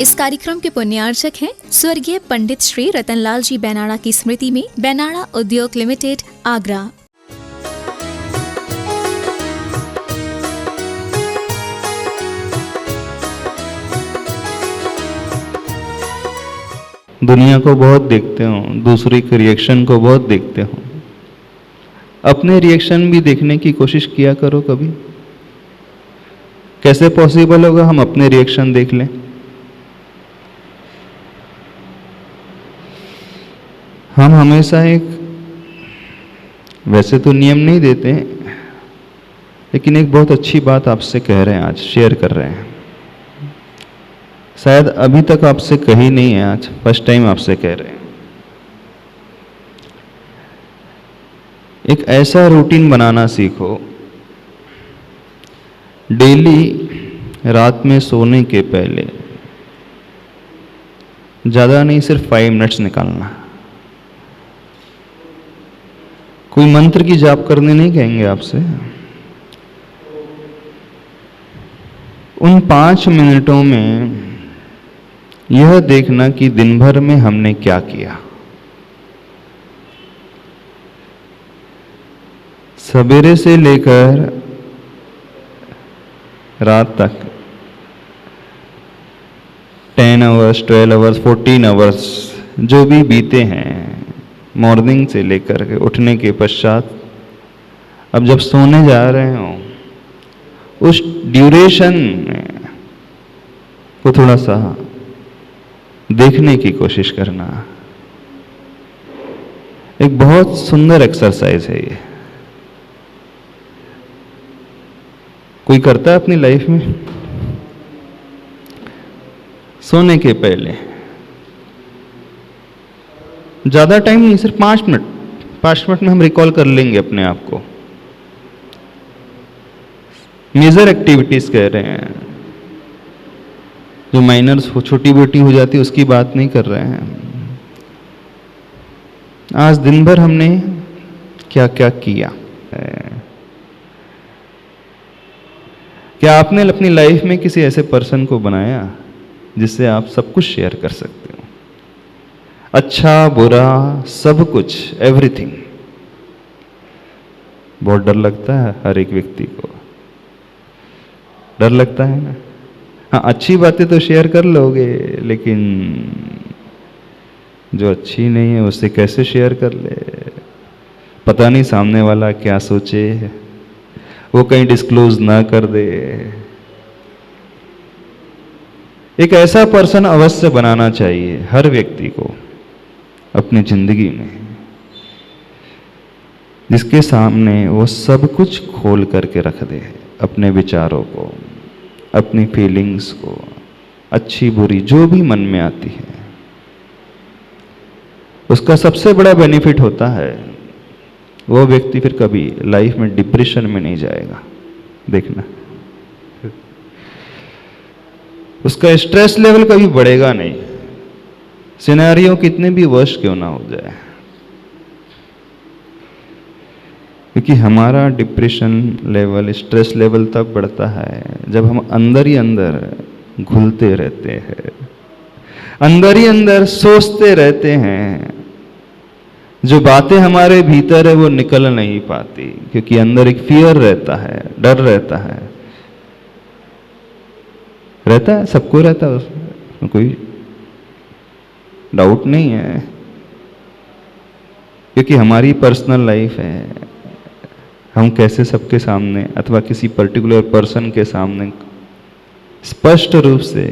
इस कार्यक्रम के पुण्यार्चक हैं स्वर्गीय पंडित श्री रतनलाल जी बैनाड़ा की स्मृति में बैनाड़ा उद्योग लिमिटेड, आगरा। दुनिया को बहुत देखते हो, दूसरे के रिएक्शन को बहुत देखते हो, अपने रिएक्शन भी देखने की कोशिश किया करो कभी। कैसे पॉसिबल होगा हम अपने रिएक्शन देख लें? हम हमेशा एक, वैसे तो नियम नहीं देते, लेकिन एक बहुत अच्छी बात आपसे कह रहे हैं, आज शेयर कर रहे हैं। शायद अभी तक आपसे कही नहीं है, आज फर्स्ट टाइम आपसे कह रहे हैं। एक ऐसा रूटीन बनाना सीखो, डेली रात में सोने के पहले ज़्यादा नहीं, सिर्फ 5 मिनट्स निकालना। कोई मंत्र की जाप करने नहीं कहेंगे आपसे। उन 5 मिनटों में यह देखना कि दिन भर में हमने क्या किया। सवेरे से लेकर रात तक 10 आवर्स, 12 आवर्स, 14 आवर्स जो भी बीते हैं, मॉर्निंग से लेकर के उठने के पश्चात, अब जब सोने जा रहे हो, उस ड्यूरेशन को थोड़ा सा देखने की कोशिश करना। एक बहुत सुंदर एक्सरसाइज है ये। कोई करता है अपनी लाइफ में? सोने के पहले ज़्यादा टाइम नहीं, सिर्फ 5 मिनट। 5 मिनट में हम रिकॉल कर लेंगे अपने आप को। मेजर एक्टिविटीज कह रहे हैं, जो माइनर्स हो, छोटी बेटी हो जाती है, उसकी बात नहीं कर रहे हैं। आज दिन भर हमने क्या क्या किया। क्या आपने अपनी लाइफ में किसी ऐसे पर्सन को बनाया जिससे आप सब कुछ शेयर कर सकते हो? अच्छा बुरा सब कुछ, एवरीथिंग। बहुत डर लगता है हर एक व्यक्ति को, डर लगता है ना। हाँ, अच्छी बातें तो शेयर कर लोगे, लेकिन जो अच्छी नहीं है उससे कैसे शेयर कर ले? पता नहीं सामने वाला क्या सोचे, वो कहीं डिस्क्लोज ना कर दे। एक ऐसा पर्सन अवश्य बनाना चाहिए हर व्यक्ति को अपनी जिंदगी में, जिसके सामने वो सब कुछ खोल करके रख दे, अपने विचारों को, अपनी फीलिंग्स को, अच्छी बुरी जो भी मन में आती है। उसका सबसे बड़ा बेनिफिट होता है, वो व्यक्ति फिर कभी लाइफ में डिप्रेशन में नहीं जाएगा। देखना, उसका स्ट्रेस लेवल कभी बढ़ेगा नहीं, सिनेरियो कितने भी वर्स्ट क्यों ना हो जाए। क्योंकि हमारा डिप्रेशन लेवल, स्ट्रेस लेवल तब बढ़ता है जब हम अंदर ही अंदर घुलते रहते हैं, अंदर ही अंदर सोचते रहते हैं। जो बातें हमारे भीतर है वो निकल नहीं पाती, क्योंकि अंदर एक फियर रहता है, डर रहता है। सबको रहता है, उसमें कोई डाउट नहीं है। क्योंकि हमारी पर्सनल लाइफ है, हम कैसे सबके सामने अथवा किसी पर्टिकुलर पर्सन के सामने स्पष्ट रूप से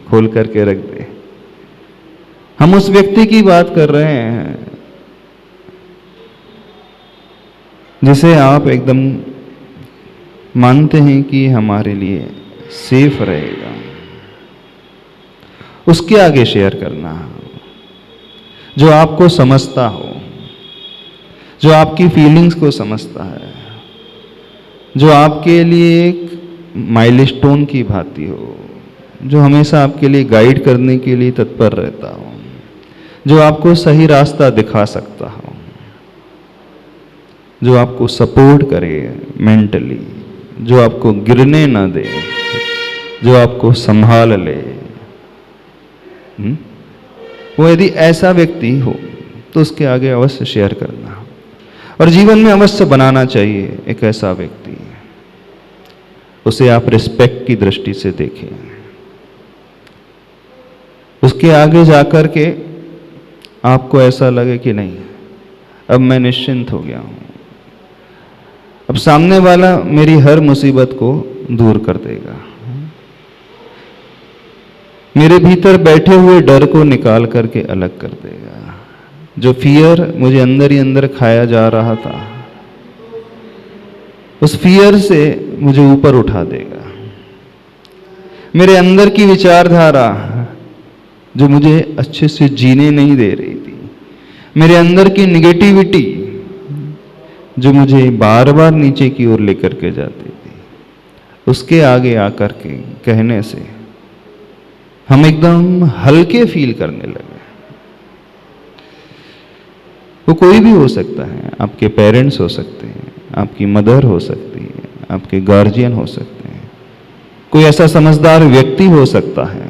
खोल करके रख दे। हम उस व्यक्ति की बात कर रहे हैं जिसे आप एकदम मानते हैं कि हमारे लिए सेफ रहेगा। उसके आगे शेयर करना, जो आपको समझता हो, जो आपकी फीलिंग्स को समझता है, जो आपके लिए एक माइलस्टोन की भांति हो, जो हमेशा आपके लिए गाइड करने के लिए तत्पर रहता हो, जो आपको सही रास्ता दिखा सकता हो, जो आपको सपोर्ट करे मेंटली, जो आपको गिरने ना दे, जो आपको संभाल ले, वो यदि ऐसा व्यक्ति हो तो उसके आगे अवश्य शेयर करना, और जीवन में अवश्य बनाना चाहिए एक ऐसा व्यक्ति, उसे आप रिस्पेक्ट की दृष्टि से देखें, उसके आगे जाकर के आपको ऐसा लगे कि नहीं, अब मैं निश्चिंत हो गया हूं, अब सामने वाला मेरी हर मुसीबत को दूर कर देगा, मेरे भीतर बैठे हुए डर को निकाल करके अलग कर देगा, जो फियर मुझे अंदर ही अंदर खाया जा रहा था उस फियर से मुझे ऊपर उठा देगा, मेरे अंदर की विचारधारा जो मुझे अच्छे से जीने नहीं दे रही थी, मेरे अंदर की निगेटिविटी जो मुझे बार बार नीचे की ओर लेकर के जाती थी, उसके आगे आकर के कहने से हम एकदम हल्के फील करने लगे। वो कोई भी हो सकता है, आपके पेरेंट्स हो सकते हैं, आपकी मदर हो सकती है, आपके गार्जियन हो सकते हैं, कोई ऐसा समझदार व्यक्ति हो सकता है,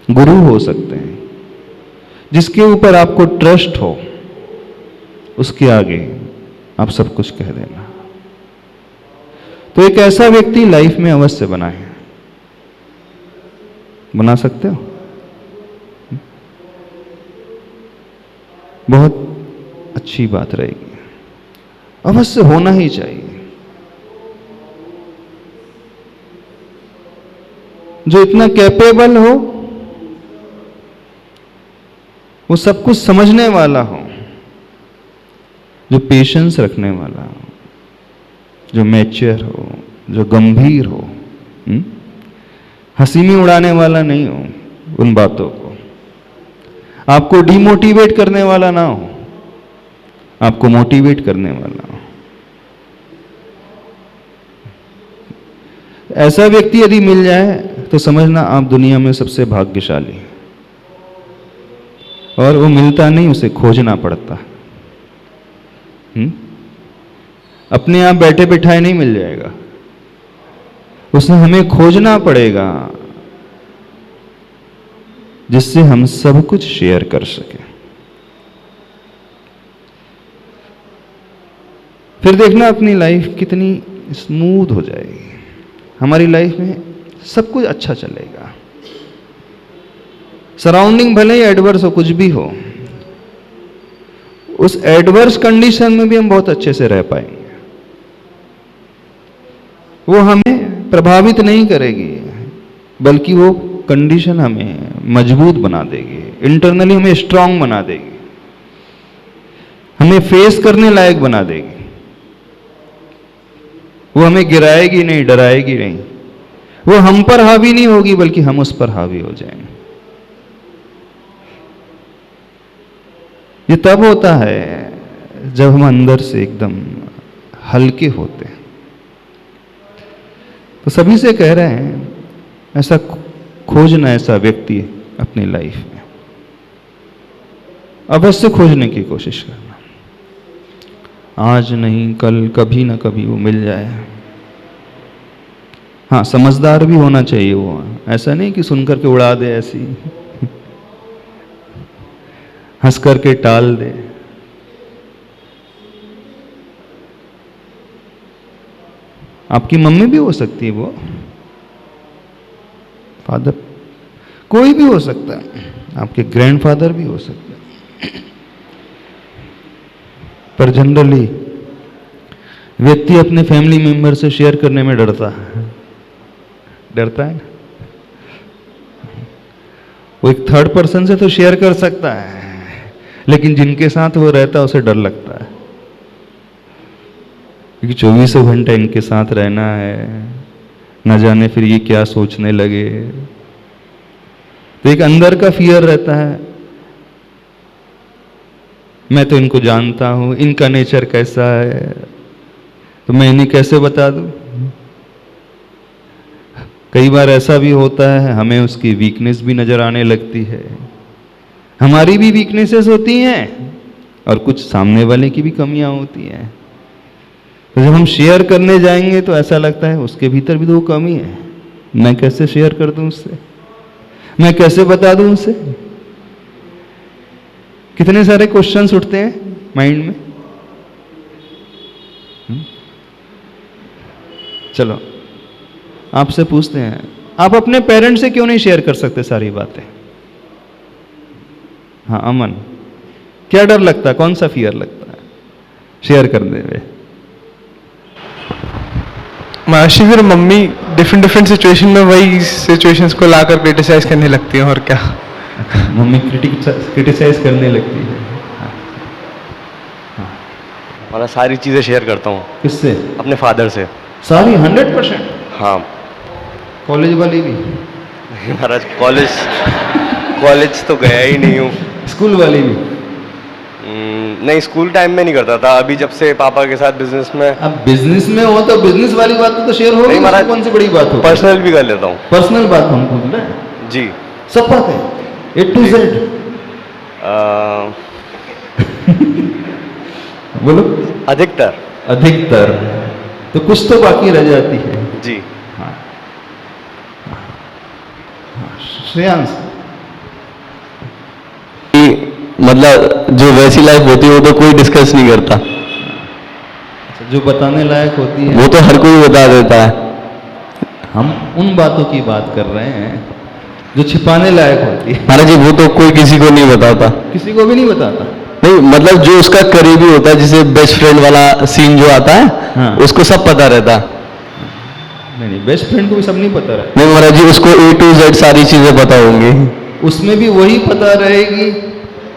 गुरु हो सकते हैं, जिसके ऊपर आपको ट्रस्ट हो, उसके आगे आप सब कुछ कह देना। तो एक ऐसा व्यक्ति लाइफ में अवश्य बनाए। बना सकते हो? बहुत अच्छी बात रहेगी, अवश्य होना ही चाहिए। जो इतना कैपेबल हो, वो सब कुछ समझने वाला हो, जो पेशेंस रखने वाला हो, जो मैच्योर हो, जो गंभीर हो, हंसी में उड़ाने वाला नहीं हो, उन बातों को आपको डिमोटिवेट करने वाला ना हो, आपको मोटिवेट करने वाला हो। ऐसा व्यक्ति यदि मिल जाए तो समझना आप दुनिया में सबसे भाग्यशाली, और वो मिलता नहीं, उसे खोजना पड़ता। अपने आप बैठे बिठाए नहीं मिल जाएगा, उसे हमें खोजना पड़ेगा जिससे हम सब कुछ शेयर कर सके। फिर देखना अपनी लाइफ कितनी स्मूथ हो जाएगी, हमारी लाइफ में सब कुछ अच्छा चलेगा। सराउंडिंग भले ही एडवर्स हो, कुछ भी हो, उस एडवर्स कंडीशन में भी हम बहुत अच्छे से रह पाएंगे। वो हमें प्रभावित नहीं करेगी, बल्कि वो कंडीशन हमें मजबूत बना देगी, इंटरनली हमें स्ट्रांग बना देगी, हमें फेस करने लायक बना देगी। वो हमें गिराएगी नहीं, डराएगी नहीं, वो हम पर हावी नहीं होगी, बल्कि हम उस पर हावी हो जाएंगे। ये तब होता है जब हम अंदर से एकदम हल्के होते हैं। तो सभी से कह रहे हैं, ऐसा खोजना, ऐसा व्यक्ति अपनी लाइफ में अवश्य खोजने की कोशिश करना। आज नहीं, कल, कभी ना कभी वो मिल जाए। हाँ, समझदार भी होना चाहिए वो, ऐसा नहीं कि सुनकर के उड़ा दे, ऐसी हंस करके टाल दे। आपकी मम्मी भी हो सकती है, वो फादर, कोई भी हो सकता है, आपके ग्रैंडफादर भी हो सकते हैं। पर जनरली व्यक्ति अपने फैमिली मेंबर से शेयर करने में डरता है ना। वो एक थर्ड पर्सन से तो शेयर कर सकता है, लेकिन जिनके साथ वो रहता है उसे डर लगता है, क्योंकि 24 घंटे इनके साथ रहना है, न जाने फिर ये क्या सोचने लगे। तो एक अंदर का फियर रहता है, मैं तो इनको जानता हूं, इनका नेचर कैसा है, तो मैं इन्हें कैसे बता दूं। कई बार ऐसा भी होता है, हमें उसकी वीकनेस भी नजर आने लगती है। हमारी भी वीकनेसेस होती हैं और कुछ सामने वाले की भी कमियां होती हैं। तो जब हम शेयर करने जाएंगे तो ऐसा लगता है उसके भीतर भी तो वो कमी है, मैं कैसे शेयर कर दूं उससे। मैं कैसे बता दूं उसे? कितने सारे क्वेश्चंस उठते हैं माइंड में। चलो आपसे पूछते हैं, आप अपने पेरेंट्स से क्यों नहीं शेयर कर सकते सारी बातें? हाँ अमन, क्या डर लगता है, कौन सा फियर लगता है शेयर करने में? महाराष्ट्र फिर मम्मी डिफरेंट सिचुएशन में वही सिचुएशंस को लाकर क्रिटिसाइज करने लगती हैं, और क्या। मम्मी क्रिटिसाइज करने लगती है। मैं सारी चीज़ें शेयर करता हूँ किससे? अपने फादर से। सारी 100%? हाँ कॉलेज वाली भी? महाराज कॉलेज तो गया ही नहीं हूँ। स्कूल वाली भी? नहीं, स्कूल टाइम में नहीं करता था, अभी जब से पापा के साथ बिजनेस में। अब बिजनेस में हो तो बिजनेस वाली बात तो शेयर होगी, नहीं महाराज, कौन सी बड़ी बात हो? पर्सनल भी कर लेता हूँ। पर्सनल बात हम पूछ रहे हैं जी। सब बात है A to Z। बोलो। अधिकतर तो कुछ तो बाकी रह जाती है। जी। हाँ। श्रेयांश, मतलब जो वैसी लाइफ होती है वो तो कोई डिस्कस नहीं करता, जो बताने लायक होती है वो तो हर कोई बता देता है। हम उन बातों की बात कर रहे हैं जो छिपाने लायक होती है। महाराज जी वो तो कोई किसी को नहीं बताता। किसी को भी नहीं बताता? नहीं, मतलब जो उसका करीबी होता है, जैसे बेस्ट फ्रेंड वाला सीन जो आता है, हाँ। उसको सब पता रहता। नहीं, बेस्ट फ्रेंड को भी सब नहीं पता रहता। नहीं महाराज जी, उसको A to Z सारी चीजें पता होंगी। उसमें भी वही पता रहेगी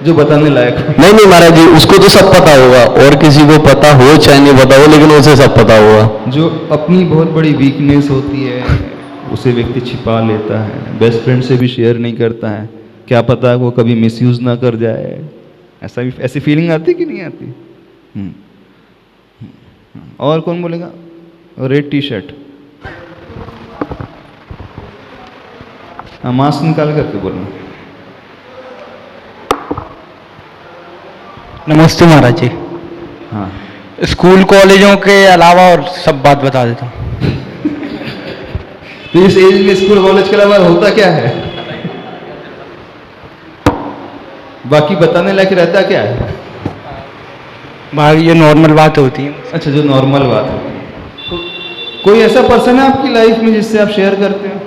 जो बताने लायक हो। नहीं महाराज जी, उसको तो सब पता होगा, और किसी को पता हो चाहे नहीं पता हो, लेकिन उसे सब पता होगा। जो अपनी बहुत बड़ी वीकनेस होती है उसे व्यक्ति छिपा लेता है, बेस्ट फ्रेंड से भी शेयर नहीं करता है। क्या पता वो कभी मिसयूज ना कर जाए, ऐसी फीलिंग आती कि नहीं आती? और कौन बोलेगा? रेड टी शर्ट, मास्क निकाल करके बोलना। नमस्ते महाराज जी। हाँ, स्कूल कॉलेजों के अलावा और सब बात बता देता हूँ। तो इस एज में स्कूल कॉलेज के अलावा होता क्या है? बाकी बताने लायक रहता क्या है? भाई ये नॉर्मल बात होती है। अच्छा, जो नॉर्मल बात है। कोई ऐसा पर्सन है आपकी लाइफ में जिससे आप शेयर करते हो?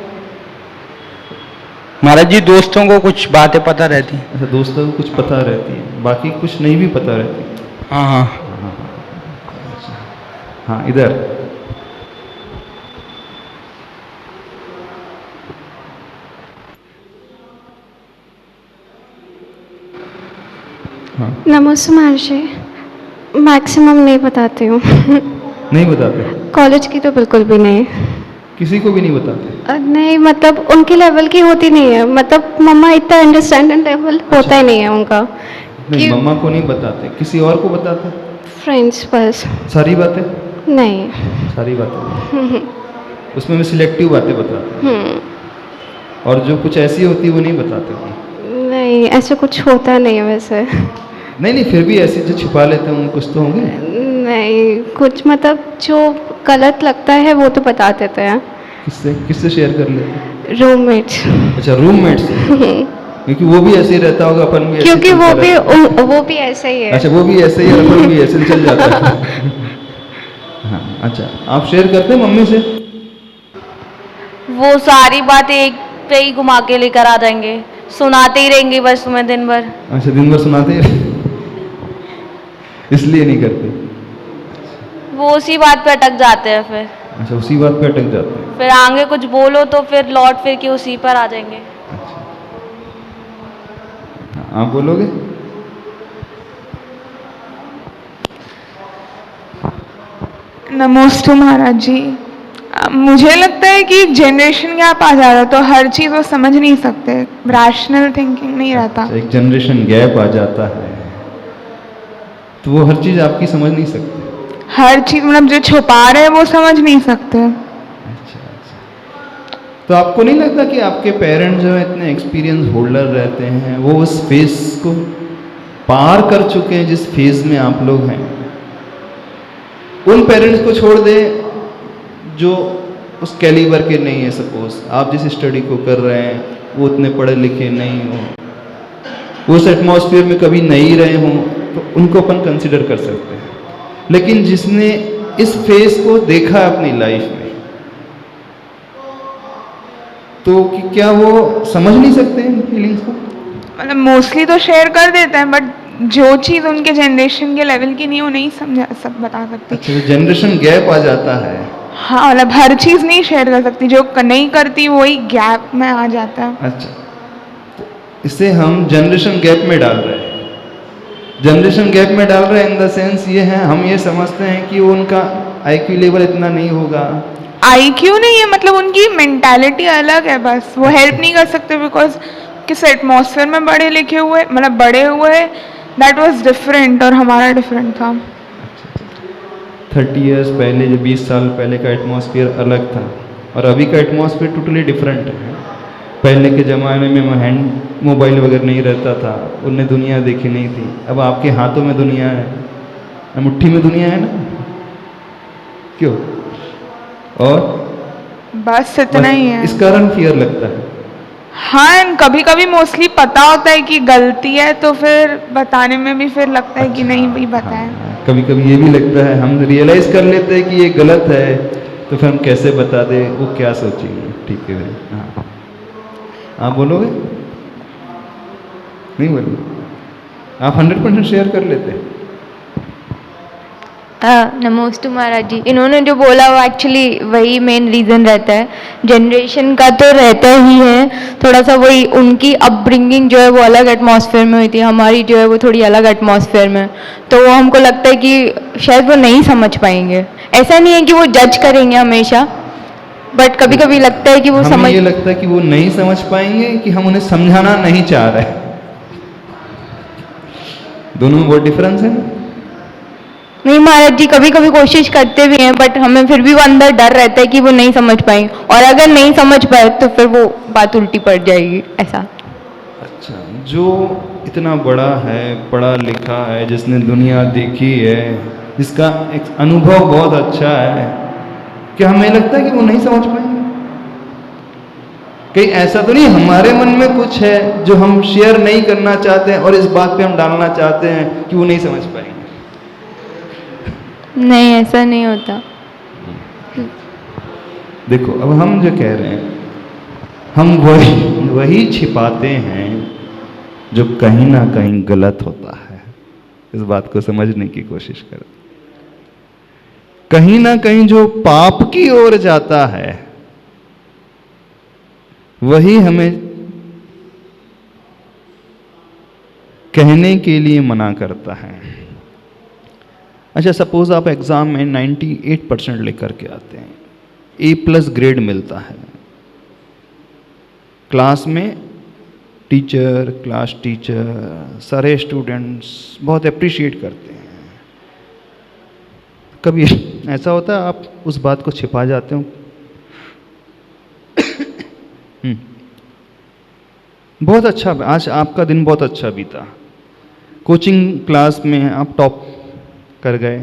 महाराज जी दोस्तों को कुछ बातें पता रहती हैं। अच्छा, दोस्तों को कुछ पता रहती है, बाकी कुछ नहीं भी पता रहती। हाँ हाँ। हाँ इधर। नमस्ते महर्षि, मैक्सिमम नहीं बताती हूँ। नहीं बताते? कॉलेज की तो बिल्कुल भी नहीं। किसी को भी नहीं बताते? नहीं, मतलब उनके लेवल की होती नहीं है, मतलब मम्मा इतना अंडरस्टैंडिंग लेवल होता ही नहीं है उनका। नहीं, मम्मा को नहीं बताते, किसी और को बताते? फ्रेंड्स बस। सारी बातें? नहीं। सारी बातें उसमें भी सिलेक्टिव बातें बताते? और जो कुछ ऐसी होती है वो नहीं बताते? नहीं, ऐसा कुछ होता नहीं है वैसे। नहीं, फिर भी ऐसे जो छिपा लेते हैं कुछ तो होंगे। नहीं, कुछ मतलब जो गलत लगता है वो तो बता देते हैं। किससे शेयर कर लेते? रूममेट्स। अच्छा, रूममेट्स। क्योंकि वो भी ऐसे ही रहता होगा, अपन भी क्योंकि वो भी ऐसे ही है। अच्छा, वो भी ऐसे ही है, अपन भी ऐसे चल जाता है। हाँ, अच्छा, आप शेयर करते हैं मम्मी से? वो सारी बातें एक पे ही घुमा के लेकर आ जाएंगे, सुनाते ही रहेंगे बस तुम्हें दिन भर। अच्छा, दिन भर सुनाते हैं इसलिए नहीं करते? वो उसी बात पे अटक जाते हैं फिर। अच्छा, उसी बात पे अटक जाते हैं। फिर आगे कुछ बोलो तो फिर लौट फिर के उसी पर आ जाएंगे। अच्छा, आप बोलोगे? नमस्ते महाराज जी। मुझे लगता है कि जनरेशन गैप आ जाता है तो हर चीज़ वो समझ नहीं सकते, रैशनल थिंकिंग नहीं रहता। एक जनरेशन गैप आ जाता है तो वो हर चीज़ आपकी समझ नहीं सकते। हर चीज़ मतलब जो छुपा रहे हैं वो समझ नहीं सकते। अच्छा, तो आपको नहीं लगता कि आपके पेरेंट्स जो है इतने एक्सपीरियंस होल्डर रहते हैं, वो उस फेज को पार कर चुके हैं जिस फेज में आप लोग हैं? उन पेरेंट्स को छोड़ दे जो उस कैलिबर के नहीं है। सपोज आप जिस स्टडी को कर रहे हैं वो उतने पढ़े लिखे नहीं हो, वो उस एटमॉस्फेयर में कभी नहीं रहे हों, तो उनको अपन कंसिडर कर सकते हैं। लेकिन जिसने इस फेस को देखा अपनी लाइफ में, तो कि क्या वो समझ नहीं सकते इन फीलिंग्स को? मतलब मोस्टली तो शेयर कर देते हैं, बट जो चीज़ उनके जनरेशन के लेवल की नहीं वो नहीं समझा सब बता सकती। अच्छा, जनरेशन गैप आ जाता है। हाँ, मतलब हर चीज़ नहीं शेयर कर सकती, जो नहीं करती वही गैप में आ जाता है। अच्छा, तो इसे हम जनरेशन गैप में डाल रहे हैं। जनरेशन गैप में डाल रहे हैं इन द सेंस ये है, हम ये समझते हैं कि वो उनका IQ लेवल इतना नहीं होगा। IQ नहीं है, मतलब उनकी मेंटालिटी अलग है, बस वो हेल्प नहीं कर सकते बिकॉज किस एटमॉस्फेयर में बड़े लिखे हुए, मतलब बड़े हुए, दैट वाज डिफरेंट और हमारा डिफरेंट था। 30 इयर्स पहले, जो 20 साल पहले का एटमॉस्फेयर अलग था और अभी का एटमॉस्फेयर टोटली डिफरेंट है। पहले के ज़माने में हैंड मोबाइल वगैरह नहीं रहता था, उनने दुनिया देखी नहीं थी। अब आपके हाथों में दुनिया है, मुट्ठी में दुनिया है ना, क्यों? और बस इतना ही है। इस कारण फियर लगता है। हाँ, कभी कभी मोस्टली पता होता है कि गलती है, तो फिर बताने में भी फिर लगता है कि नहीं भाई बताएं। कभी कभी ये भी लगता है, हम रियलाइज कर लेते हैं कि ये गलत है, तो फिर हम कैसे बता दें, वो क्या सोचेंगे। ठीक है भाई, हाँ, आप बोलोगे? नहीं बोलोगे? आप 100% शेयर कर लेते हैं। नमोस्तु महाराज जी, इन्होंने जो बोला वो एक्चुअली वही मेन रीज़न रहता है। जनरेशन का तो रहता ही है, थोड़ा सा वही उनकी अपब्रिंगिंग जो है वो अलग एटमॉस्फेयर में हुई थी, हमारी जो है वो थोड़ी अलग एटमॉस्फेयर में, तो वो हमको लगता है कि शायद वो नहीं समझ पाएंगे। ऐसा नहीं है कि वो जज करेंगे हमेशा, बट कभी कभी लगता है कि वो समझ, ये लगता है कि वो नहीं समझ पाएंगे कि हम उन्हें समझाना नहीं चाह रहे। दोनों में बहुत डिफरेंस है ना? नहीं महाराज जी, कभी कभी कोशिश करते भी हैं, बट हमें फिर भी वो अंदर डर रहता है कि वो नहीं समझ पाएंगे, और अगर नहीं समझ पाए तो फिर वो बात उल्टी पड़ जाएगी, ऐसा। अच्छा, जो इतना बड़ा है, पढ़ा लिखा है, जिसने दुनिया देखी है, जिसका एक अनुभव बहुत अच्छा है, क्या हमें लगता है कि वो नहीं समझ पाएंगे? कहीं ऐसा तो नहीं हमारे मन में कुछ है जो हम शेयर नहीं करना चाहते हैं और इस बात पे हम डालना चाहते हैं कि वो नहीं समझ पाएंगे? नहीं, ऐसा नहीं होता। देखो, अब हम जो कह रहे हैं, हम वही छिपाते हैं जो कहीं ना कहीं गलत होता है। इस बात को समझने की कोशिश करें। कहीं ना कहीं जो पाप की ओर जाता है वही हमें कहने के लिए मना करता है। अच्छा, सपोज आप एग्जाम में 98% लेकर के आते हैं, A+ ग्रेड मिलता है, क्लास में टीचर, क्लास टीचर, सारे स्टूडेंट्स बहुत अप्रिशिएट करते हैं। कभी ऐसा होता है आप उस बात को छिपा जाते हो? बहुत अच्छा, आज आपका दिन बहुत अच्छा बीता, कोचिंग क्लास में आप टॉप कर गए,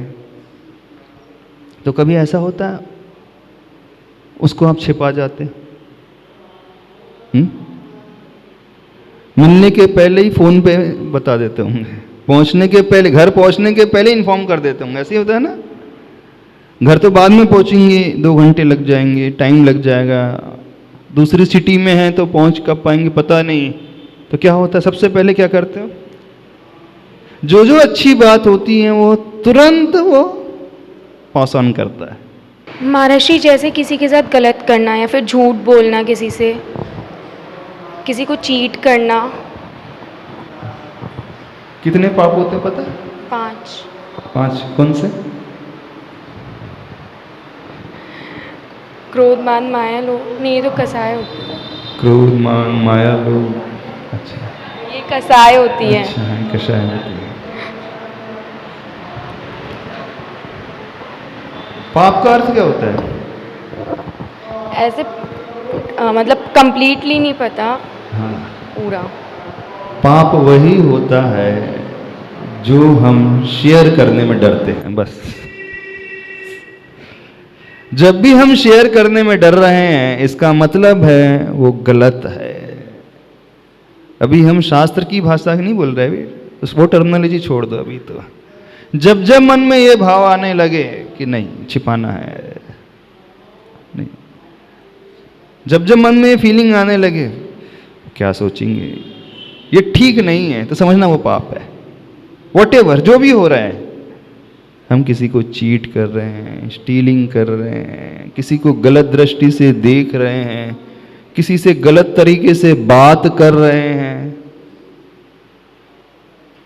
तो कभी ऐसा होता है उसको आप छिपा जाते? मिलने के पहले ही फोन पे बता देते होंगे, पहुंचने के पहले, घर पहुंचने के पहले इन्फॉर्म कर देते होंगे, ऐसे ही होता है ना? घर तो बाद में पहुंचेंगे, 2 घंटे लग जाएंगे, टाइम लग जाएगा, दूसरी सिटी में है तो पहुंच कब पाएंगे पता नहीं, तो क्या होता है, सबसे पहले क्या करते हो? जो जो अच्छी बात होती है वो तुरंत वो पास ऑन करता है। महाराष्ट्री, जैसे किसी के साथ गलत करना या फिर झूठ बोलना, किसी से, किसी को चीट करना। कितने पाप होते हैं पता है? 5। कौन से? क्रोध, मान, माया, लोभ। नहीं, ये तो कसाय होती है। क्रोध, मान, माया, लोभ। अच्छा, ये कसाय होती है। अच्छा, कसाय होती है। पाप का अर्थ क्या होता है? ऐसे मतलब कंप्लीटली नहीं पता। हाँ, पूरा। पाप वही होता है जो हम शेयर करने में डरते हैं, बस। जब भी हम शेयर करने में डर रहे हैं, इसका मतलब है वो गलत है, अभी हम शास्त्र की भाषा नहीं बोल रहे अभी, वो टर्मिनोलॉजी छोड़ दो अभी। तो जब जब मन में ये भाव आने लगे कि नहीं छिपाना है, नहीं, जब जब मन में ये फीलिंग आने लगे क्या सोचेंगे, ये ठीक नहीं है, तो समझना वो पाप है। वॉटेवर जो भी हो रहा है, हम किसी को चीट कर रहे हैं, स्टीलिंग कर रहे हैं, किसी को गलत दृष्टि से देख रहे हैं, किसी से गलत तरीके से बात कर रहे हैं,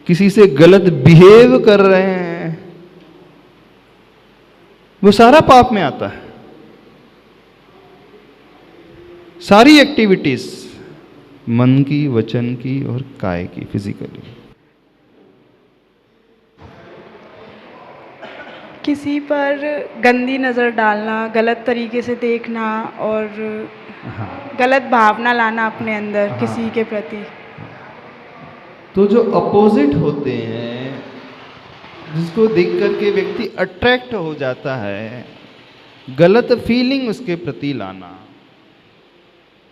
किसी से गलत बिहेव कर रहे हैं, वो सारा पाप में आता है। सारी एक्टिविटीज मन की, वचन की और काय की, फिजिकली। किसी पर गंदी नज़र डालना, गलत तरीके से देखना और गलत भावना लाना अपने अंदर किसी के प्रति। तो जो अपोजिट होते हैं, जिसको देख करके व्यक्ति अट्रैक्ट हो जाता है, गलत फीलिंग उसके प्रति लाना,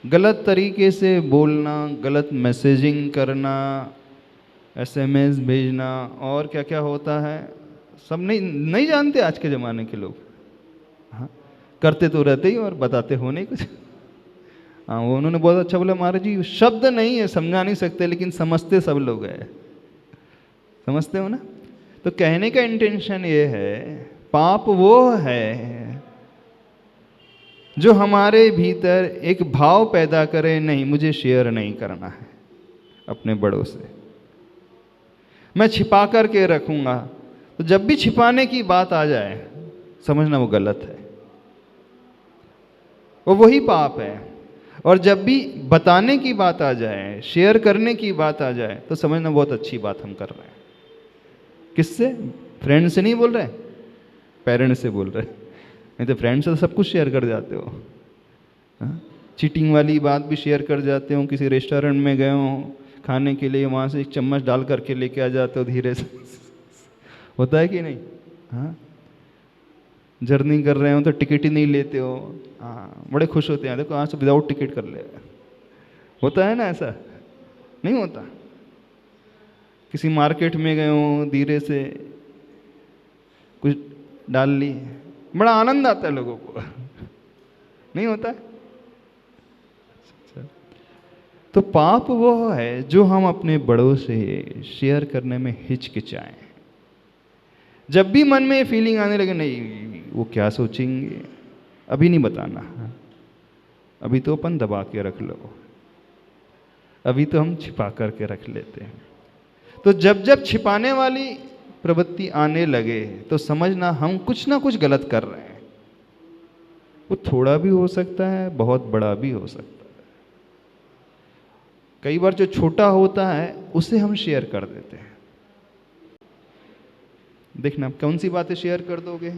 गलत तरीके से बोलना, गलत मैसेजिंग करना, एसएमएस भेजना, और क्या क्या होता है सब नहीं जानते आज के ज़माने के लोग। हाँ, करते तो रहते ही और बताते हो नहीं कुछ। हाँ, वो उन्होंने बहुत अच्छा बोला, महाराज जी शब्द नहीं है, समझा नहीं सकते, लेकिन समझते सब लोग हैं। समझते हो ना? तो कहने का इंटेंशन ये है, पाप वो है जो हमारे भीतर एक भाव पैदा करे, नहीं मुझे शेयर नहीं करना है अपने बड़ों से, मैं छिपा करके रखूंगा। तो जब भी छिपाने की बात आ जाए, समझना वो गलत है, वो वही पाप है। और जब भी बताने की बात आ जाए, शेयर करने की बात आ जाए, तो समझना बहुत अच्छी बात हम कर रहे हैं। किससे? फ्रेंड से नहीं बोल रहे, पेरेंट्स से बोल रहे। नहीं तो फ्रेंड से तो सब कुछ शेयर कर जाते हो। हाँ? चीटिंग वाली बात भी शेयर कर जाते हो। किसी रेस्टोरेंट में गए हो खाने के लिए, वहाँ से एक चम्मच डाल करके लेके आ जाते हो धीरे से। होता है कि नहीं? हाँ, जर्नी कर रहे हो तो टिकट ही नहीं लेते हो। हाँ, बड़े खुश होते हैं, देखो आज से विदाउट टिकट कर ले। होता है ना ऐसा? नहीं होता? किसी मार्केट में गए हो, धीरे से कुछ डाल ली, बड़ा आनंद आता है लोगों को। नहीं होता? तो पाप वो है जो हम अपने बड़ों से शेयर करने में हिचकिचाएं। जब भी मन में फीलिंग आने लगे, नहीं वो क्या सोचेंगे, अभी नहीं बताना, अभी तो अपन दबा के रख लो, अभी तो हम छिपा करके रख लेते हैं। तो जब जब छिपाने वाली प्रवृत्ति आने लगे, तो समझना हम कुछ ना कुछ गलत कर रहे हैं। वो थोड़ा भी हो सकता है, बहुत बड़ा भी हो सकता है। कई बार जो छोटा होता है उसे हम शेयर कर देते हैं। देखना आप कौन सी बातें शेयर कर दोगे।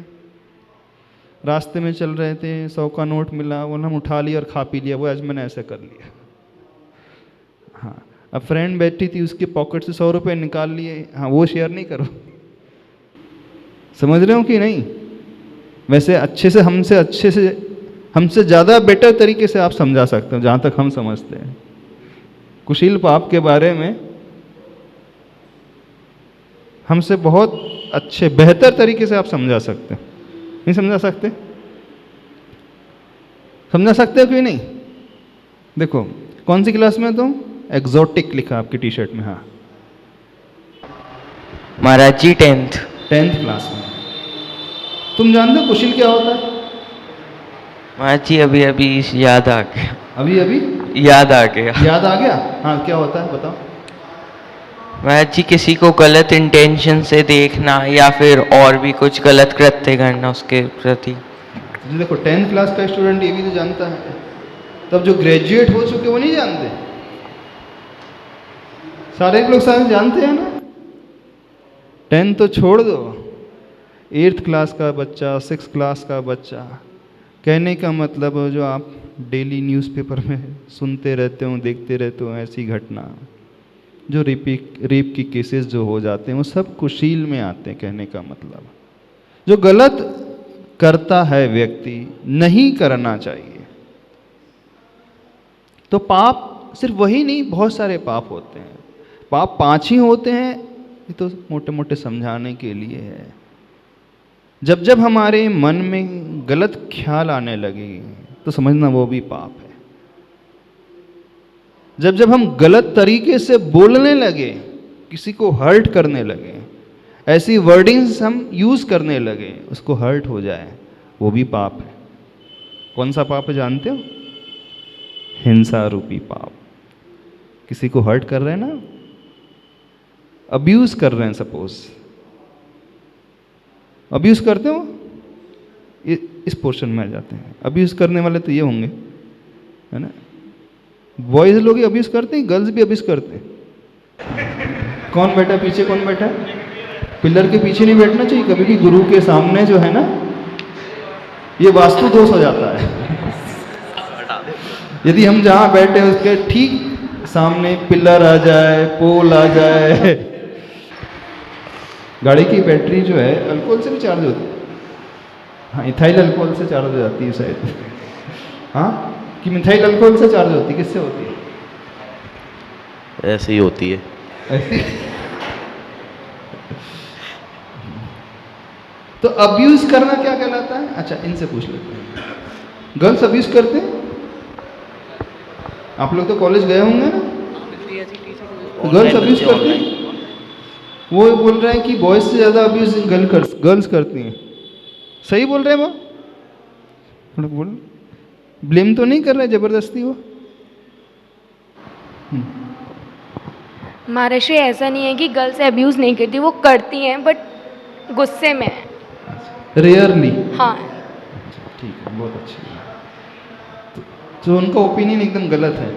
रास्ते में चल रहे थे, 100 का नोट मिला, वो हम उठा लिया और खा पी लिया, वो आज मैंने ऐसा कर लिया। हाँ, अब फ्रेंड बैठी थी, उसके पॉकेट से 100 रुपये निकाल लिए, हाँ वो शेयर नहीं करो। समझ रहे हो कि नहीं? वैसे हमसे ज़्यादा बेटर तरीके से आप समझा सकते हो, जहाँ तक हम समझते हैं। कुशील पाप के बारे में हमसे बहुत अच्छे बेहतर तरीके से आप समझा सकते हो। नहीं समझा सकते? समझा सकते हो कि नहीं? देखो कौन सी क्लास में तुम? एग्जॉटिक लिखा आपकी टी शर्ट में। हाँ महाराज जी 10th क्लास में। तुम जानते हो कुशील क्या होता है? महाराज जी अभी अभी याद आ गया। अभी अभी याद आ गया। याद आ गया? हाँ, क्या होता है बताओ। महाराज जी किसी को गलत इंटेंशन से देखना या फिर और भी कुछ गलत कृत्य करना उसके प्रति। जी देखो 10th क्लास का स्टूडेंट ये भी तो जानता है, तब जो ग्रेजुएट हो चुके वो नहीं जानते? सारे लोग सारे जानते हैं ना। 10 तो छोड़ दो, 8th क्लास का बच्चा, 6th क्लास का बच्चा, कहने का मतलब जो आप डेली न्यूज़पेपर में सुनते रहते हो, देखते रहते हो, ऐसी घटना जो रेप की केसेस जो हो जाते हैं वो सब कुशील में आते हैं। कहने का मतलब जो गलत करता है व्यक्ति नहीं करना चाहिए। तो पाप सिर्फ वही नहीं, बहुत सारे पाप होते हैं। पाप 5 ही होते हैं, ये तो मोटे मोटे समझाने के लिए है। जब जब हमारे मन में गलत ख्याल आने लगे तो समझना वो भी पाप है। जब जब हम गलत तरीके से बोलने लगे, किसी को हर्ट करने लगे, ऐसी वर्डिंग्स हम यूज करने लगे, उसको हर्ट हो जाए, वो भी पाप है। कौन सा पाप है जानते हो? हिंसा रूपी पाप। किसी को हर्ट कर रहे हैं ना, अब्यूज कर रहे हैं, सपोज अब्यूज करते हो, इस पोर्शन में आ जाते हैं। अब्यूज करने वाले तो ये होंगे, है ना? बॉयज लोग ही अब्यूज करते हैं, गर्ल्स भी अब्यूज करते हैं। कौन बैठा पीछे, कौन बैठा? पिलर के पीछे नहीं बैठना चाहिए कभी भी। गुरु के सामने जो है ना, ये वास्तु दोष हो जाता है। यदि हम जहां बैठे उसके ठीक सामने पिलर आ जाए, पोल आ जाए। गाड़ी की बैटरी जो है अल्कोहल से भी चार्ज होती है। हाँ, इथाइल अल्कोहल से चार्ज हो जाती है शायद। हाँ, कि मिथाइल अल्कोहल से चार्ज होती है, किससे होती है? ऐसे ही होती है। ऐसी तो अब्यूज करना क्या कहलाता है? अच्छा, इनसे पूछ लेते हैं। गर्ल्स अब्यूज करते हैं? आप लोग तो कॉलेज गए होंगे ना? गर्ल्स अब्यूज करते हैं? वो बोल रहे हैं कि बॉयज से ज्यादा अब्यूज गर्ल्स करती हैं। सही बोल रहे हैं वो? थोड़ा बोल, ब्लेम तो नहीं कर रहे जबरदस्ती वो? महाराष्ट्र ऐसा नहीं है कि गर्ल्स अब्यूज़ नहीं करती, वो करती हैं बट गुस्से में है। रेयरली। हाँ, ठीक है, बहुत अच्छी। तो उनका ओपिनियन एकदम गलत है।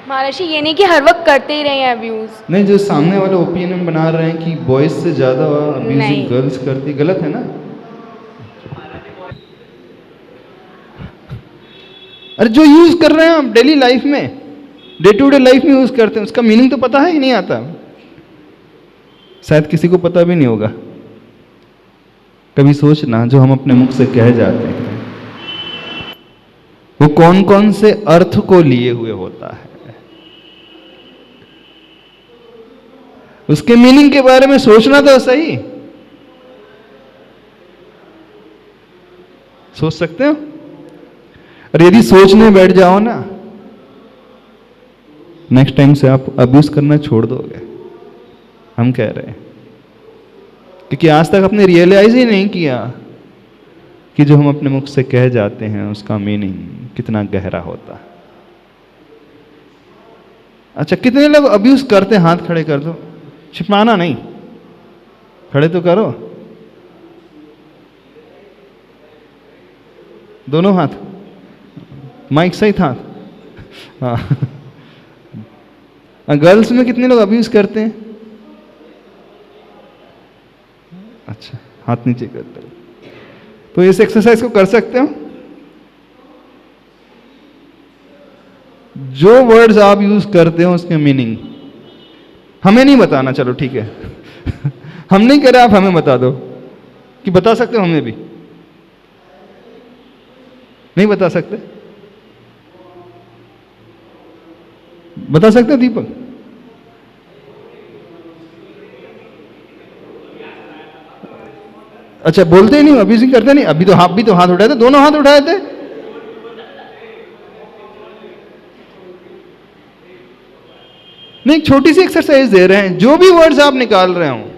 महाराष्ट्र ये नहीं कि हर वक्त करते ही रहे हैं अब्यूज़। नहीं, जो सामने वाले ओपिनियन बना रहे हैं कि बॉयज से ज्यादा अब्यूजिंग गर्ल्स करती, गलत है ना? अरे जो यूज कर रहे हैं आप डेली लाइफ में, डे टू डे लाइफ में यूज करते हैं, उसका मीनिंग तो पता है ही नहीं आता। शायद किसी को पता भी नहीं होगा। कभी सोचना, जो हम अपने मुख से कह जाते हैं वो कौन कौन से अर्थ को लिए हुए होता है। उसके मीनिंग के बारे में सोचना तो सही। सोच सकते हो? और यदि सोचने बैठ जाओ ना, नेक्स्ट टाइम से आप अब्यूज करना छोड़ दोगे, हम कह रहे हैं। क्योंकि आज तक आपने रियलाइज ही नहीं किया कि जो हम अपने मुख से कह जाते हैं उसका मीनिंग कितना गहरा होता है। अच्छा, कितने लोग अब्यूज करते हैं? हाथ खड़े कर दो। छिपाना नहीं, खड़े तो करो। दोनों हाथ, माइक सहित हाथ। हाँ। गर्ल्स में कितने लोग अब्यूज करते हैं? अच्छा, हाथ नीचे करते हैं। तो इस एक्सरसाइज को कर सकते हो। जो वर्ड्स आप यूज करते हो उसके मीनिंग हमें नहीं बताना। चलो ठीक है। हम नहीं कह रहे, आप हमें बता दो कि बता सकते हो। हमें भी नहीं बता सकते? बता सकते हो दीपक? अच्छा, बोलते ही नहीं, अब्यूजिंग करते नहीं। अभी तो हाथ उठाए थे, दोनों हाथ उठाए थे। नहीं, छोटी सी एक्सरसाइज दे रहे हैं। जो भी वर्ड्स आप निकाल रहे हो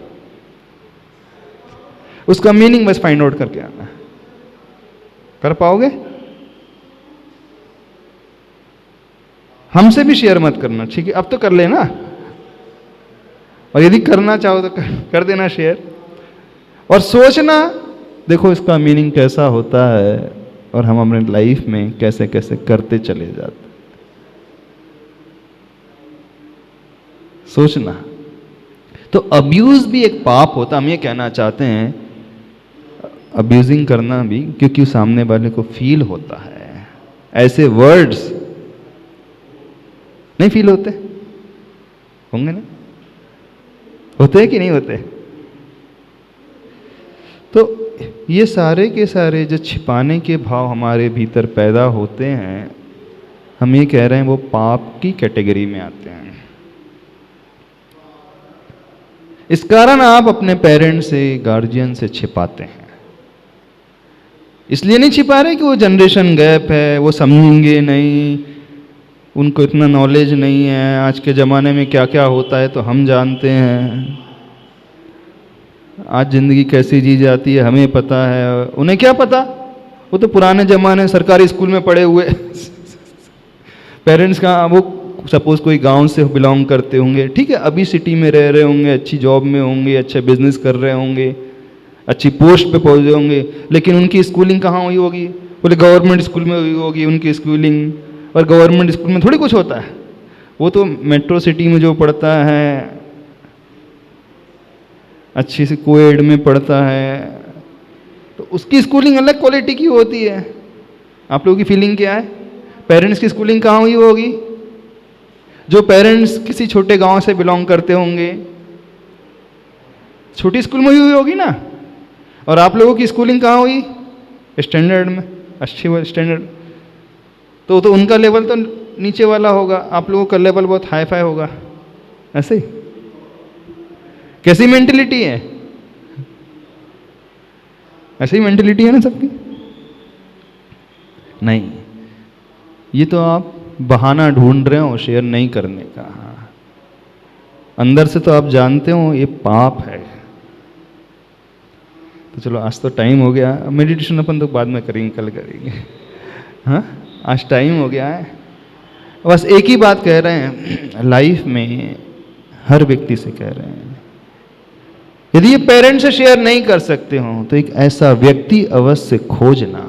उसका मीनिंग बस फाइंड आउट करके आना है। कर पाओगे? हमसे भी शेयर मत करना, ठीक है? अब तो कर लेना, और यदि करना चाहो तो कर देना शेयर। और सोचना, देखो इसका मीनिंग कैसा होता है और हम अपने लाइफ में कैसे कैसे करते चले जाते। सोचना। तो अब्यूज भी एक पाप होता। हम ये कहना चाहते हैं, अब्यूजिंग करना भी, क्योंकि सामने वाले को फील होता है। ऐसे वर्ड्स नहीं फील होते होंगे ना? होते हैं कि नहीं होते? तो ये सारे के सारे जो छिपाने के भाव हमारे भीतर पैदा होते हैं, हम ये कह रहे हैं वो पाप की कैटेगरी में आते हैं। इस कारण आप अपने पेरेंट्स से, गार्जियन से छिपाते हैं। इसलिए नहीं छिपा रहे कि वो जनरेशन गैप है, वो समझेंगे नहीं, उनको इतना नॉलेज नहीं है, आज के ज़माने में क्या क्या होता है तो हम जानते हैं, आज ज़िंदगी कैसी जी जाती है हमें पता है, उन्हें क्या पता, वो तो पुराने ज़माने सरकारी स्कूल में पढ़े हुए पेरेंट्स का, वो सपोज कोई गांव से बिलोंग करते होंगे, ठीक है, अभी सिटी में रह रहे होंगे, अच्छी जॉब में होंगे, अच्छा बिजनेस कर रहे होंगे, अच्छी पोस्ट पे पहुंचे होंगे, लेकिन उनकी स्कूलिंग कहाँ हुई होगी? बोले गवर्नमेंट स्कूल में हुई होगी उनकी स्कूलिंग, और गवर्नमेंट स्कूल में थोड़ी कुछ होता है, वो तो मेट्रो सिटी में जो पढ़ता है, अच्छी से कोएड में पढ़ता है, तो उसकी स्कूलिंग अलग क्वालिटी की होती है। आप लोगों की फीलिंग क्या है? पेरेंट्स की स्कूलिंग कहाँ हुई होगी? जो पेरेंट्स किसी छोटे गांव से बिलोंग करते होंगे, छोटी स्कूल में हुई होगी ना, और आप लोगों की स्कूलिंग कहाँ हुई? स्टैंडर्ड में, अच्छी स्टैंडर्ड, तो उनका लेवल तो नीचे वाला होगा, आप लोगों का लेवल बहुत हाई फाई होगा। ऐसे ही कैसी मेंटेलिटी है? ऐसी ही मेंटेलिटी है ना सबकी? नहीं, ये तो आप बहाना ढूंढ रहे हो शेयर नहीं करने का। अंदर से तो आप जानते हो ये पाप है। तो चलो आज तो टाइम हो गया, मेडिटेशन अपन तो बाद में करेंगे, कल करेंगे। हाँ, आज टाइम हो गया है। बस एक ही बात कह रहे हैं लाइफ में, हर व्यक्ति से कह रहे हैं, यदि ये पेरेंट्स से शेयर नहीं कर सकते हो तो एक ऐसा व्यक्ति अवश्य खोजना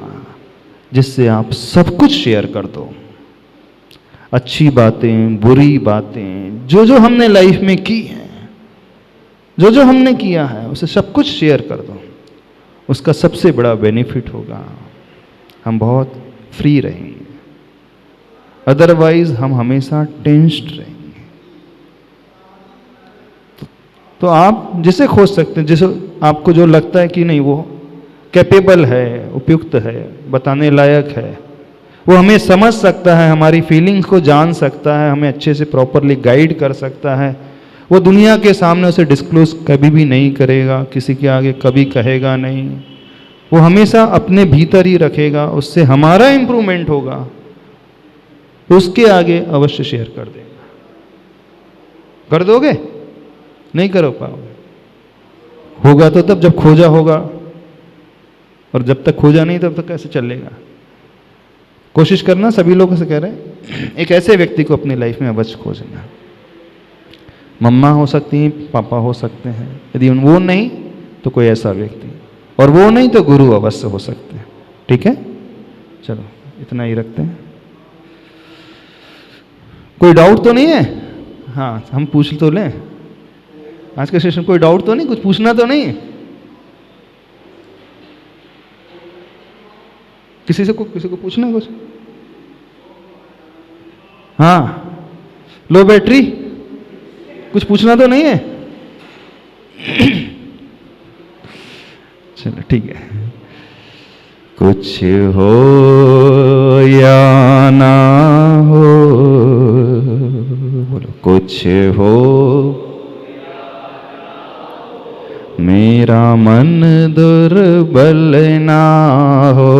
जिससे आप सब कुछ शेयर कर दो। अच्छी बातें, बुरी बातें, जो जो हमने लाइफ में की हैं, जो जो हमने किया है, उसे सब कुछ शेयर कर दो। उसका सबसे बड़ा बेनिफिट होगा, हम बहुत फ्री रहेंगे। अदरवाइज हम हमेशा टेंस्ड रहेंगे। तो आप जिसे खोज सकते हैं, जिसे आपको जो लगता है कि नहीं वो कैपेबल है, उपयुक्त है, बताने लायक है, वो हमें समझ सकता है, हमारी फीलिंग्स को जान सकता है, हमें अच्छे से प्रॉपरली गाइड कर सकता है, वो दुनिया के सामने उसे डिस्क्लोज कभी भी नहीं करेगा, किसी के आगे कभी कहेगा नहीं, वो हमेशा अपने भीतर ही रखेगा, उससे हमारा इम्प्रूवमेंट होगा, तो उसके आगे अवश्य शेयर कर देगा। कर दोगे? नहीं कर पाओगे। होगा तो तब जब खोजा होगा, और जब तक खोजा नहीं तब तक कैसे चलेगा? कोशिश करना, सभी लोगों से कह रहे हैं, एक ऐसे व्यक्ति को अपनी लाइफ में अवश्य खोजना। मम्मा हो सकती हैं, पापा हो सकते हैं, यदि वो नहीं तो कोई ऐसा व्यक्ति, और वो नहीं तो गुरु अवश्य हो सकते हैं। ठीक है, चलो इतना ही रखते हैं। कोई डाउट तो नहीं है? हाँ, हम पूछ तो लें आज के सेशन। कोई डाउट तो नहीं, कुछ पूछना तो नहीं? किसी को पूछना है कुछ? हाँ, लो बैटरी, कुछ पूछना तो नहीं है? चलो ठीक है। कुछ हो या ना हो, बोलो कुछ हो, मेरा मन दुर्बल ना हो,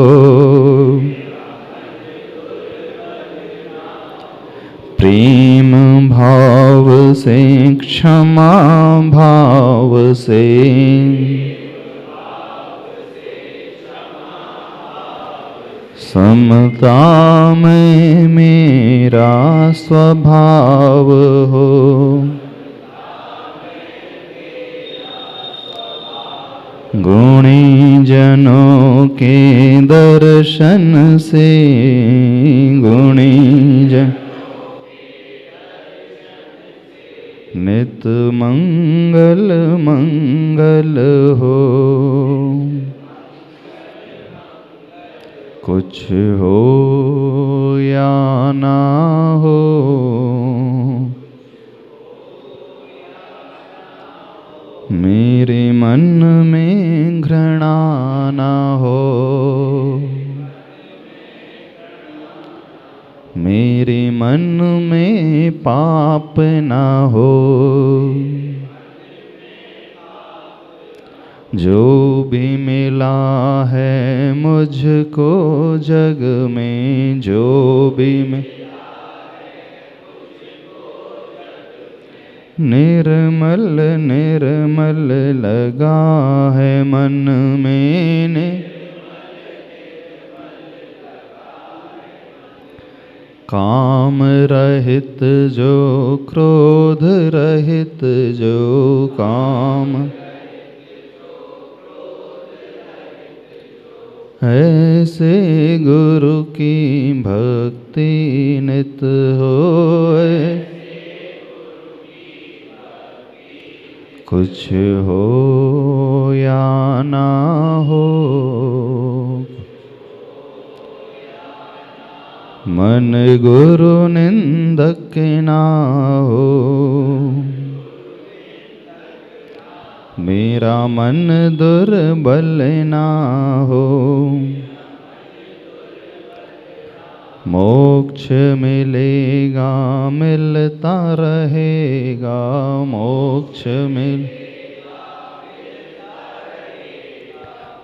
प्रेम भाव से, क्षमा भाव से, समता में मेरा स्वभाव हो, गुणी जनों के दर्शन से, गुणी जन नित मंगल मंगल हो, कुछ हो या ना हो, मेरे मन में घृणा ना हो, मेरे मन में पाप ना हो, जो भी मिला है मुझको जग में, जो भी निर्मल निर्मल लगा है मन में, काम रहित जो क्रोध रहित जो काम, ऐसे गुरु की भक्ति नित होए, कुछ हो या ना हो, मन गुरु निंदक ना हो, मेरा मन दुर्बल ना हो, मोक्ष मिलेगा मिलता रहेगा, मोक्ष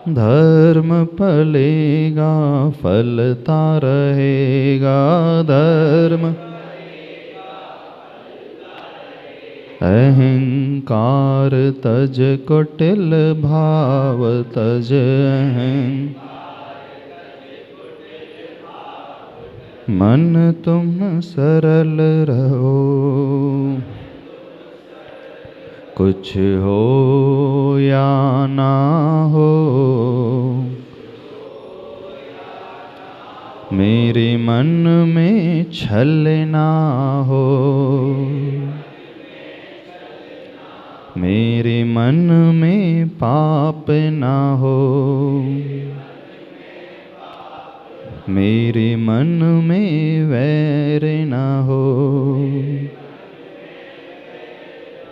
धर्म फलेगा फलता रहेगा, धर्म अहंकार तज कुटिल भाव तज मन तुम सरल रहो, कुछ हो या ना हो, मेरे मन में छल ना हो, मेरे मन में पाप ना हो, मेरे मन में वैर ना हो,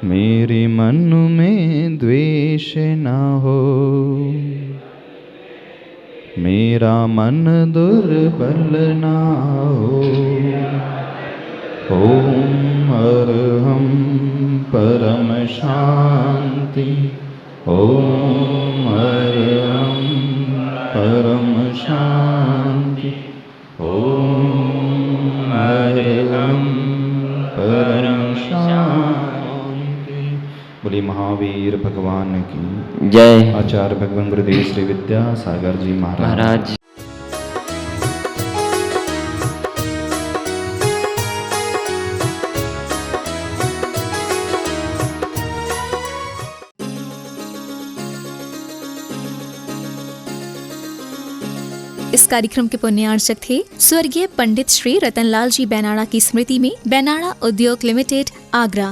मेरे मन में द्वेष ना हो, मेरा मन दुर्बल ना हो। ओम अरहम परम शांति, ओम अरहम परम शांति, ओम अरहम परम शांति। बोली महावीर भगवान की जय। आचार्य भगवान गुरुदेव श्री विद्यासागर जी महाराज। इस कार्यक्रम के पुण्यार्चक थे स्वर्गीय पंडित श्री रतनलाल जी बेनाड़ा की स्मृति में बेनाड़ा उद्योग लिमिटेड, आगरा।